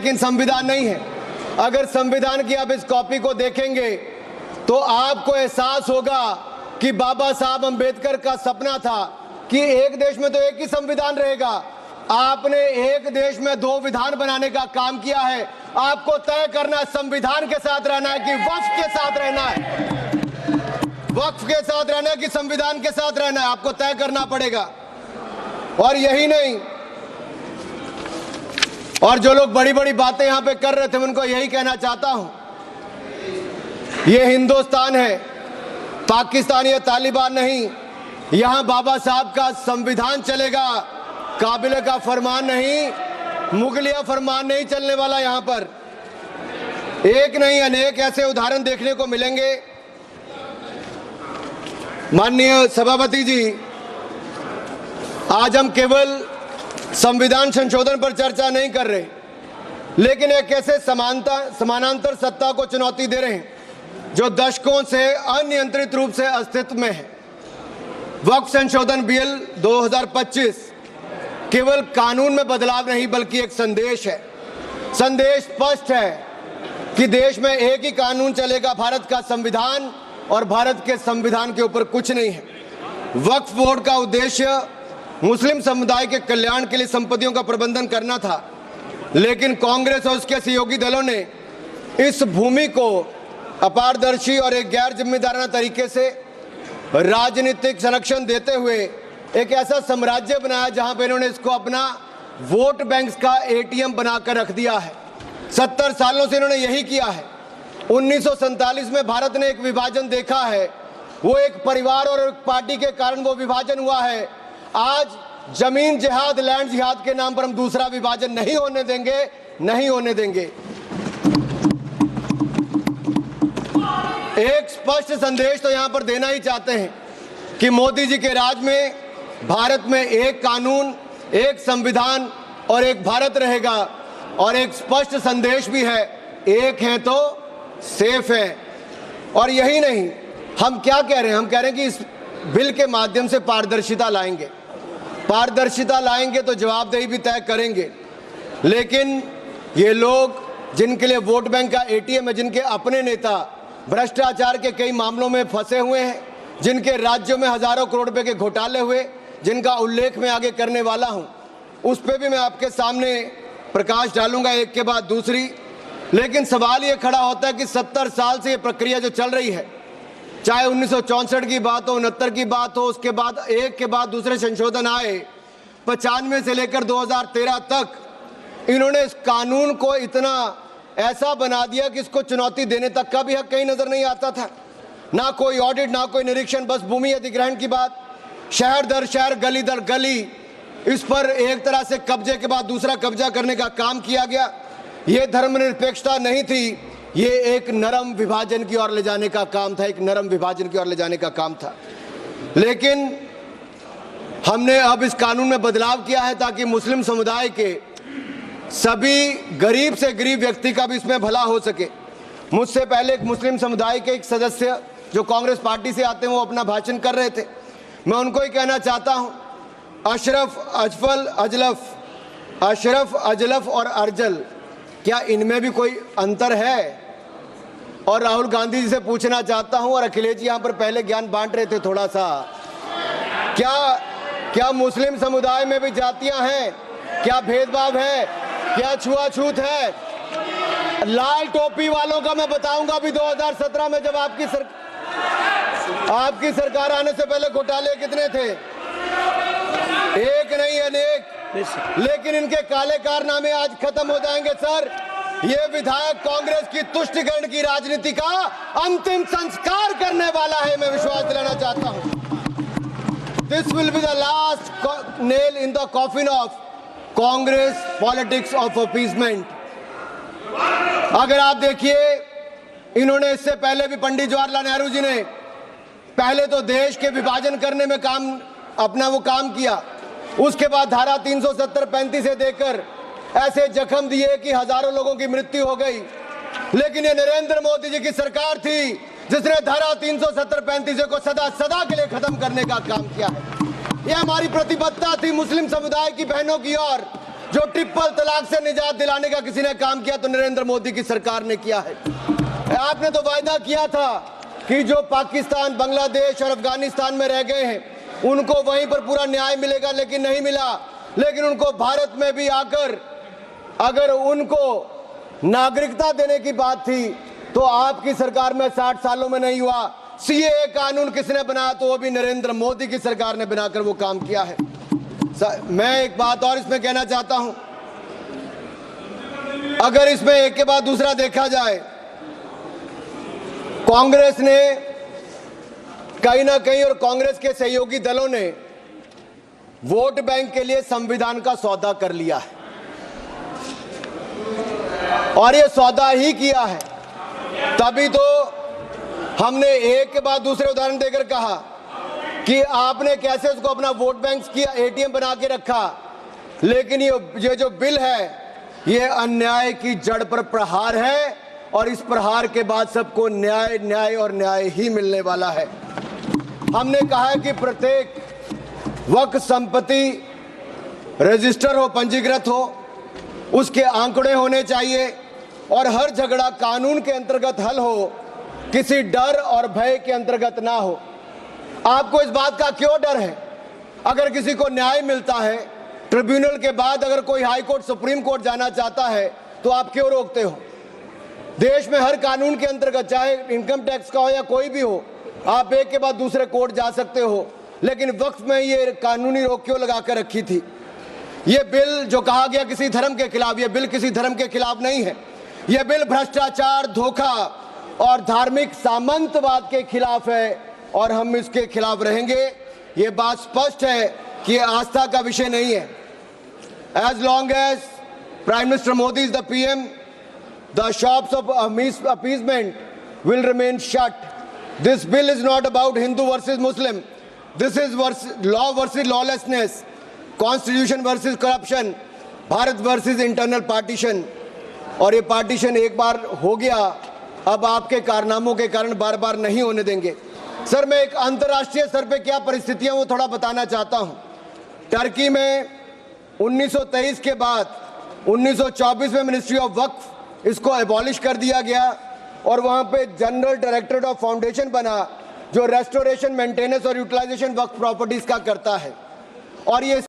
लेकिन संविधान नहीं है। अगर संविधान की आप इस कॉपी को देखेंगे तो आपको एहसास होगा कि बाबा साहब अंबेडकर का सपना था कि एक देश में तो एक ही संविधान रहेगा। आपने एक देश में दो विधान बनाने का काम किया है। आपको तय करना है संविधान के साथ रहना है कि वक्फ के साथ रहना है, वक्फ के साथ रहना है कि संविधान के साथ रहना है, आपको तय करना पड़ेगा। और यही नहीं, और जो लोग बड़ी बड़ी बातें यहां पे कर रहे थे उनको यही कहना चाहता हूं, ये हिंदुस्तान है, पाकिस्तान या तालिबान नहीं। यहां बाबा साहब का संविधान चलेगा, काबिले का फरमान नहीं, मुगलिया फरमान नहीं चलने वाला। यहां पर एक नहीं अनेक ऐसे उदाहरण देखने को मिलेंगे। माननीय सभापति जी, आज हम केवल संविधान संशोधन पर चर्चा नहीं कर रहे, लेकिन एक ऐसे समानांतर सत्ता को चुनौती दे रहे हैं जो दशकों से अनियंत्रित रूप से अस्तित्व में है। वक्फ संशोधन बिल 2025 केवल कानून में बदलाव नहीं बल्कि एक संदेश है। संदेश स्पष्ट है कि देश में एक ही कानून चलेगा, भारत का संविधान, और भारत के संविधान के ऊपर कुछ नहीं है। वक्फ बोर्ड का उद्देश्य मुस्लिम समुदाय के कल्याण के लिए संपत्तियों का प्रबंधन करना था, लेकिन कांग्रेस और उसके सहयोगी दलों ने इस भूमि को अपारदर्शी और एक गैर जिम्मेदाराना तरीके से राजनीतिक संरक्षण देते हुए एक ऐसा साम्राज्य बनाया जहां पे इन्होंने इसको अपना वोट बैंक का एटीएम बनाकर रख दिया है। 70 सालों से इन्होंने यही किया है। 1947 में भारत ने एक विभाजन देखा है, वो एक परिवार और एक पार्टी के कारण वो विभाजन हुआ है। आज जमीन जिहाद, लैंड जिहाद के नाम पर हम दूसरा विभाजन नहीं होने देंगे, नहीं होने देंगे। एक स्पष्ट संदेश तो यहां पर देना ही चाहते हैं कि मोदी जी के राज में भारत में एक कानून, एक संविधान और एक भारत रहेगा। और एक स्पष्ट संदेश भी है, एक है तो सेफ है। और यही नहीं, हम क्या कह रहे हैं, हम कह रहे हैं कि इस बिल के माध्यम से पारदर्शिता लाएंगे। पारदर्शिता लाएंगे तो जवाबदेही भी तय करेंगे। लेकिन ये लोग जिनके लिए वोट बैंक का एटीएम है, जिनके अपने नेता भ्रष्टाचार के कई मामलों में फंसे हुए हैं, जिनके राज्यों में हजारों करोड़ रुपए के घोटाले हुए, जिनका उल्लेख मैं आगे करने वाला हूं, उस पर भी मैं आपके सामने प्रकाश डालूंगा एक के बाद दूसरी। लेकिन सवाल ये खड़ा होता है कि 70 साल से ये प्रक्रिया जो चल रही है, चाहे 1964 की बात हो, 69 की बात हो, उसके बाद एक के बाद दूसरे संशोधन आए, 95 से लेकर 2013 तक इन्होंने इस कानून को इतना ऐसा बना दिया कि इसको चुनौती देने तक का भी हक कहीं नजर नहीं आता था। ना कोई ऑडिट, ना कोई निरीक्षण, बस भूमि अधिग्रहण की बात, शहर दर शहर, गली दर गली, इस पर एक तरह से कब्जे के बाद दूसरा कब्जा करने का काम किया गया। ये धर्मनिरपेक्षता नहीं थी, ये एक नरम विभाजन की ओर ले जाने का काम था, एक नरम विभाजन की ओर ले जाने का काम था। लेकिन हमने अब इस कानून में बदलाव किया है ताकि मुस्लिम समुदाय के सभी गरीब से गरीब व्यक्ति का भी इसमें भला हो सके। मुझसे पहले एक मुस्लिम समुदाय के एक सदस्य जो कांग्रेस पार्टी से आते हैं वो अपना भाषण कर रहे थे। मैं उनको ही कहना चाहता हूं, अशरफ, अजलफ और अर्जल, क्या इनमें भी कोई अंतर है? और राहुल गांधी जी से पूछना चाहता हूं, और अखिलेश जी यहां पर पहले ज्ञान बांट रहे थे थोड़ा सा, क्या मुस्लिम समुदाय में भी जातियां हैं? क्या भेदभाव है? क्या छुआछूत है? लाल टोपी वालों का मैं बताऊंगा भी 2017 में जब आपकी सरकार आने से पहले घोटाले कितने थे, एक नहीं अनेक। लेकिन इनके काले कारनामे आज खत्म हो जाएंगे सर। ये विधायक कांग्रेस की तुष्टिकरण की राजनीति का अंतिम संस्कार करने वाला है, मैं विश्वास दिलाना चाहता हूं। This will be the last nail in the coffin of Congress politics of appeasement. अगर आप देखिए, इन्होंने इससे पहले भी पंडित जवाहरलाल नेहरू जी ने पहले तो देश के विभाजन करने में अपना काम किया, उसके बाद धारा 370-35 से देकर ऐसे जख्म दिए कि हजारों लोगों की मृत्यु हो गई। लेकिन ये नरेंद्र मोदी जी की सरकार थी जिसने धारा 370-35 को सदा के लिए खत्म करने का काम किया है। यह हमारी प्रतिबद्धता थी मुस्लिम समुदाय की बहनों की ओर। जो ट्रिपल तलाक से निजात दिलाने का किसी ने काम किया तो नरेंद्र मोदी की सरकार ने किया है। आपने तो वायदा किया था कि जो पाकिस्तान, बांग्लादेश और अफगानिस्तान में रह गए हैं उनको वहीं पर पूरा न्याय मिलेगा, लेकिन नहीं मिला। लेकिन उनको भारत में भी आकर अगर उनको नागरिकता देने की बात थी तो आपकी सरकार में 60 सालों में नहीं हुआ। सीएए कानून किसने बनाया? तो वो भी नरेंद्र मोदी की सरकार ने बनाकर वो काम किया है। मैं एक बात और इसमें कहना चाहता हूं, अगर इसमें एक के बाद दूसरा देखा जाए, कांग्रेस ने कहीं ना कहीं और कांग्रेस के सहयोगी दलों ने वोट बैंक के लिए संविधान का सौदा कर लिया है और ये सौदा ही किया है। तभी तो हमने एक के बाद दूसरे उदाहरण देकर कहा कि आपने कैसे उसको अपना वोट बैंक किया, एटीएम बना के रखा। लेकिन ये जो बिल है ये अन्याय की जड़ पर प्रहार है और इस प्रहार के बाद सबको न्याय न्याय और न्याय ही मिलने वाला है। हमने कहा है कि प्रत्येक वक्फ संपत्ति रजिस्टर हो, पंजीकृत हो, उसके आंकड़े होने चाहिए और हर झगड़ा कानून के अंतर्गत हल हो, किसी डर और भय के अंतर्गत ना हो। आपको इस बात का क्यों डर है? अगर किसी को न्याय मिलता है, ट्रिब्यूनल के बाद अगर कोई हाई कोर्ट, सुप्रीम कोर्ट जाना चाहता है तो आप क्यों रोकते हो? देश में हर कानून के अंतर्गत, चाहे इनकम टैक्स का हो या कोई भी हो, आप एक के बाद दूसरे कोर्ट जा सकते हो। लेकिन वक्फ में ये कानूनी रोक क्यों लगा कर रखी थी? ये बिल जो कहा गया किसी धर्म के खिलाफ, ये बिल किसी धर्म के खिलाफ नहीं है। यह बिल भ्रष्टाचार, धोखा और धार्मिक सामंतवाद के खिलाफ है और हम इसके खिलाफ रहेंगे। ये बात स्पष्ट है कि आस्था का विषय नहीं है। As long as Prime Minister Modi is the PM, the shops of appeasement will remain shut. This bill is not about Hindu versus Muslim. This is law versus lawlessness, Constitution versus corruption, Bharat versus internal partition. और ये partition एक बार हो गया, अब आपके कारनामों के कारण बार बार नहीं होने देंगे। सर, मैं एक अंतर्राष्ट्रीय स्तर पे क्या परिस्थितियां वो थोड़ा बताना चाहता हूं। टर्की में 1923 के बाद 1924 में मिनिस्ट्री ऑफ वक्फ इसको एबॉलिश कर दिया गया और वहां पे जनरल डायरेक्टरेट ऑफ फाउंडेशन बना जो रेस्टोरेशन, मेंटेनेंस और यूटिलाइजेशन वक्फ प्रॉपर्टीज का करता है। और ये